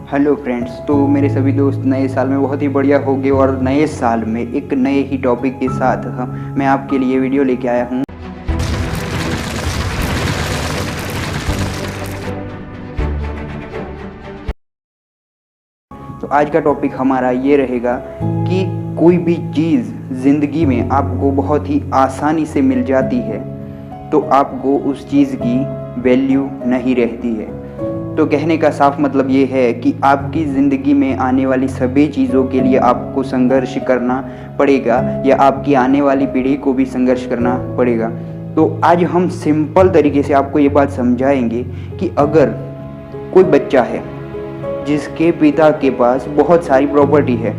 Hello friends. तो मेरे सभी दोस्त नए साल में बहुत ही बढ़िया हो गए और नए साल में एक नए ही टॉपिक के साथ मैं आपके लिए वीडियो लेके आया हूँ। तो आज का टॉपिक हमारा ये रहेगा कि कोई भी चीज़ ज़िंदगी में आपको बहुत ही आसानी से मिल जाती है तो आपको उस चीज़ की वैल्यू नहीं रहती है। तो कहने का साफ मतलब ये है कि आपकी ज़िंदगी में आने वाली सभी चीज़ों के लिए आपको संघर्ष करना पड़ेगा या आपकी आने वाली पीढ़ी को भी संघर्ष करना पड़ेगा। तो आज हम सिंपल तरीके से आपको ये बात समझाएंगे कि अगर कोई बच्चा है जिसके पिता के पास बहुत सारी प्रॉपर्टी है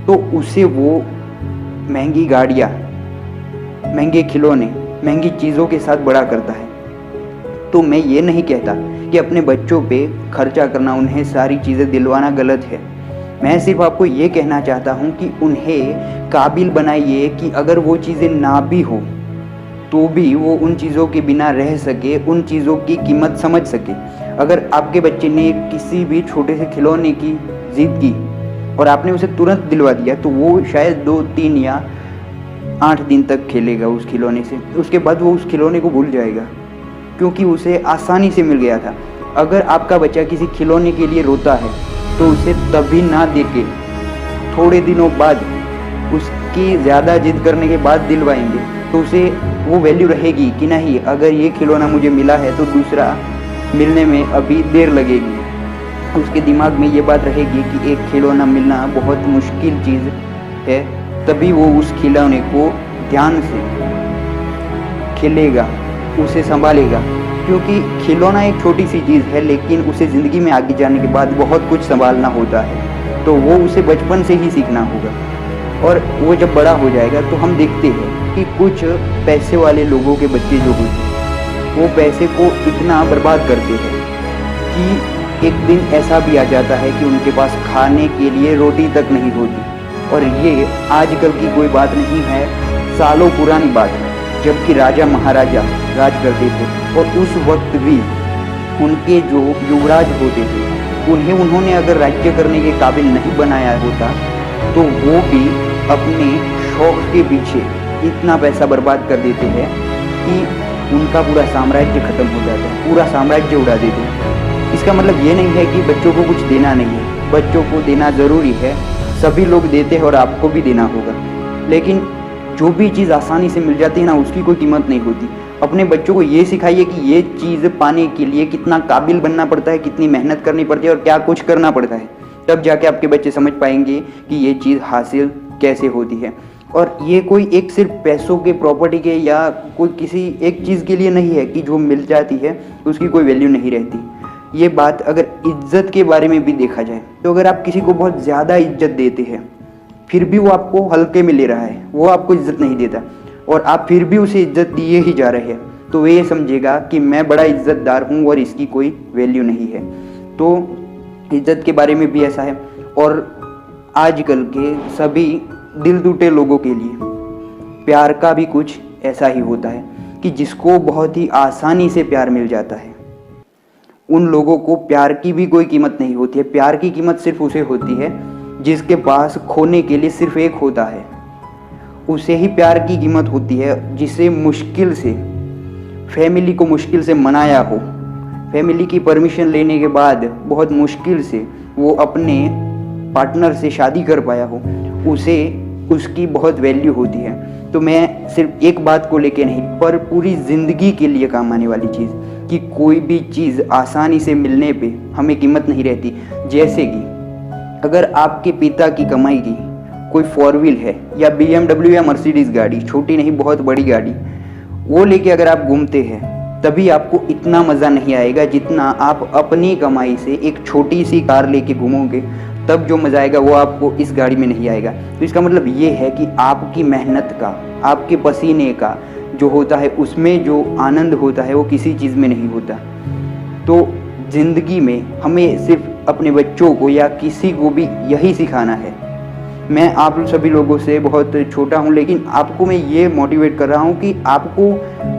तो उसे वो महंगी गाड़ियाँ, महंगे खिलौने, महंगी चीज़ों के साथ बड़ा करता है। तो मैं ये नहीं कहता कि अपने बच्चों पे खर्चा करना, उन्हें सारी चीज़ें दिलवाना गलत है। मैं सिर्फ आपको ये कहना चाहता हूँ कि उन्हें काबिल बनाइए कि अगर वो चीज़ें ना भी हो तो भी वो उन चीज़ों के बिना रह सके, उन चीज़ों की कीमत समझ सके। अगर आपके बच्चे ने किसी भी छोटे से खिलौने की जिद की और आपने उसे तुरंत दिलवा दिया तो वो शायद 2, 3 या 8 दिन तक खेलेगा उस खिलौने से। उसके बाद वो उस खिलौने को भूल जाएगा क्योंकि उसे आसानी से मिल गया था। अगर आपका बच्चा किसी खिलौने के लिए रोता है तो उसे तभी ना देके थोड़े दिनों बाद, उसकी ज़्यादा जिद करने के बाद दिलवाएंगे तो उसे वो वैल्यू रहेगी कि नहीं, अगर ये खिलौना मुझे मिला है तो दूसरा मिलने में अभी देर लगेगी। उसके दिमाग में ये बात रहेगी कि एक खिलौना मिलना बहुत मुश्किल चीज़ है, तभी वो उस खिलौने को ध्यान से खेलेगा, उसे संभालेगा। क्योंकि खिलौना एक छोटी सी चीज़ है लेकिन उसे ज़िंदगी में आगे जाने के बाद बहुत कुछ संभालना होता है, तो वो उसे बचपन से ही सीखना होगा। और वो जब बड़ा हो जाएगा तो हम देखते हैं कि कुछ पैसे वाले लोगों के बच्चे जो होते हैं वो पैसे को इतना बर्बाद करते हैं कि एक दिन ऐसा भी आ जाता है कि उनके पास खाने के लिए रोटी तक नहीं होती। और ये आजकल की कोई बात नहीं है, सालों पुरानी बात है, जबकि राजा महाराजा राज करते थे और उस वक्त भी उनके जो युवराज होते थे उन्होंने अगर राज्य करने के काबिल नहीं बनाया होता तो वो भी अपने शौक के पीछे इतना पैसा बर्बाद कर देते हैं कि उनका पूरा साम्राज्य खत्म हो जाता है, पूरा साम्राज्य उड़ा देते हैं। इसका मतलब ये नहीं है कि बच्चों को कुछ देना नहीं है, बच्चों को देना ज़रूरी है, सभी लोग देते हैं और आपको भी देना होगा। लेकिन जो भी चीज़ आसानी से मिल जाती है ना, उसकी कोई कीमत नहीं होती। अपने बच्चों को ये सिखाइए कि ये चीज़ पाने के लिए कितना काबिल बनना पड़ता है, कितनी मेहनत करनी पड़ती है और क्या कुछ करना पड़ता है। तब जाके आपके बच्चे समझ पाएंगे कि ये चीज़ हासिल कैसे होती है। और ये कोई एक सिर्फ पैसों के, प्रॉपर्टी के या कोई किसी एक चीज़ के लिए नहीं है कि जो मिल जाती है उसकी कोई वैल्यू नहीं रहती। ये बात अगर इज्जत के बारे में भी देखा जाए तो अगर आप किसी को बहुत ज़्यादा इज्जत देते हैं फिर भी वो आपको हल्के में ले रहा है, वो आपको इज्जत नहीं देता और आप फिर भी उसे इज्जत दिए ही जा रहे हैं, तो वे ये समझेगा कि मैं बड़ा इज्जतदार हूँ और इसकी कोई वैल्यू नहीं है। तो इज्जत के बारे में भी ऐसा है। और आजकल के सभी दिल टूटे लोगों के लिए प्यार का भी कुछ ऐसा ही होता है कि जिसको बहुत ही आसानी से प्यार मिल जाता है उन लोगों को प्यार की भी कोई कीमत नहीं होती है। प्यार की कीमत सिर्फ उसे होती है जिसके पास खोने के लिए सिर्फ एक होता है, उसे ही प्यार की कीमत होती है। जिसे मुश्किल से, फैमिली को मुश्किल से मनाया हो, फैमिली की परमिशन लेने के बाद बहुत मुश्किल से वो अपने पार्टनर से शादी कर पाया हो, उसे उसकी बहुत वैल्यू होती है। तो मैं सिर्फ एक बात को लेके नहीं पर पूरी ज़िंदगी के लिए काम आने वाली चीज़ कि कोई भी चीज़ आसानी से मिलने पे हमें कीमत नहीं रहती। जैसे कि अगर आपके पिता की कमाई की कोई 4 व्हील है या BMW या मर्सिडीज़ गाड़ी, छोटी नहीं बहुत बड़ी गाड़ी, वो लेके अगर आप घूमते हैं तभी आपको इतना मज़ा नहीं आएगा जितना आप अपनी कमाई से एक छोटी सी कार लेके घूमोगे, तब जो मज़ा आएगा वो आपको इस गाड़ी में नहीं आएगा। तो इसका मतलब ये है कि आपकी मेहनत का, आपके पसीने का जो होता है उसमें जो आनंद होता है वो किसी चीज़ में नहीं होता। तो ज़िंदगी में हमें सिर्फ अपने बच्चों को या किसी को भी यही सिखाना है मैं आप सभी लोगों से बहुत छोटा हूँ, लेकिन आपको मैं ये मोटिवेट कर रहा हूँ कि आपको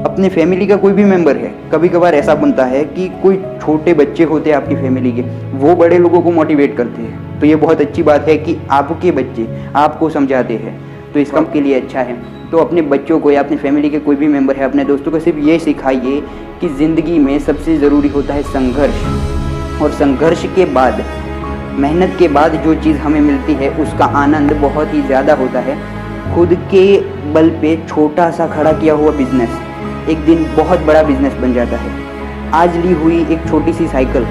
अपने फैमिली का कोई भी मेंबर है, कभी कभार ऐसा बनता है कि कोई छोटे बच्चे होते हैं आपकी फैमिली के, वो बड़े लोगों को मोटिवेट करते हैं। तो ये बहुत अच्छी बात है कि आपके बच्चे आपको समझाते हैं, तो इसका के लिए अच्छा है। तो अपने बच्चों को या अपने फैमिली के कोई भी मेंबर है, अपने दोस्तों को सिर्फ ये सिखाइए कि ज़िंदगी में सबसे ज़रूरी होता है संघर्ष, और संघर्ष के बाद, मेहनत के बाद जो चीज़ हमें मिलती है उसका आनंद बहुत ही ज़्यादा होता है। खुद के बल पे छोटा सा खड़ा किया हुआ बिजनेस एक दिन बहुत बड़ा बिजनेस बन जाता है। आज ली हुई एक छोटी सी साइकिल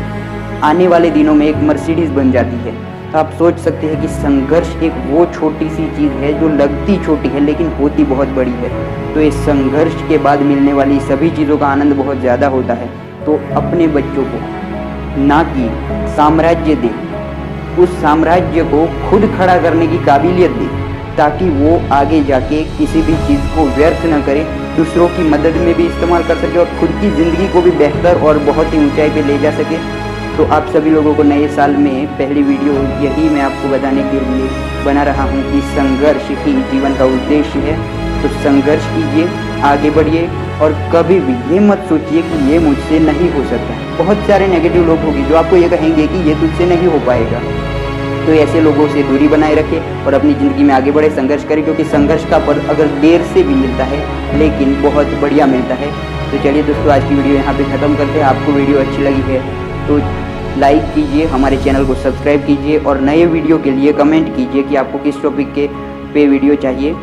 आने वाले दिनों में एक मर्सिडीज़ बन जाती है। तो आप सोच सकते हैं कि संघर्ष एक वो छोटी सी चीज़ है जो लगती छोटी है लेकिन होती बहुत बड़ी है। तो इस संघर्ष के बाद मिलने वाली सभी चीज़ों का आनंद बहुत ज़्यादा होता है। तो अपने बच्चों को ना कि साम्राज्य दे, उस साम्राज्य को खुद खड़ा करने की काबिलियत दे, ताकि वो आगे जाके किसी भी चीज़ को व्यर्थ न करे, दूसरों की मदद में भी इस्तेमाल कर सके और खुद की ज़िंदगी को भी बेहतर और बहुत ही ऊंचाई पे ले जा सके। तो आप सभी लोगों को नए साल में पहली वीडियो यही मैं आपको बताने के लिए बना रहा हूँ कि संघर्ष ही जीवन का उद्देश्य है। तो संघर्ष कीजिए, आगे बढ़िए, और कभी भी ये मत सोचिए कि ये मुझसे नहीं हो सकता। बहुत सारे नेगेटिव लोग होंगे जो आपको ये कहेंगे कि ये तुझसे नहीं हो पाएगा। तो ऐसे लोगों से दूरी बनाए रखें और अपनी ज़िंदगी में आगे बढ़े, संघर्ष करें, क्योंकि संघर्ष का फल अगर देर से भी मिलता है लेकिन बहुत बढ़िया मिलता है। तो चलिए दोस्तों, आज की वीडियो यहाँ पे ख़त्म करते हैं। आपको वीडियो अच्छी लगी है तो लाइक कीजिए, हमारे चैनल को सब्सक्राइब कीजिए और नए वीडियो के लिए कमेंट कीजिए कि आपको किस टॉपिक पे वीडियो चाहिए।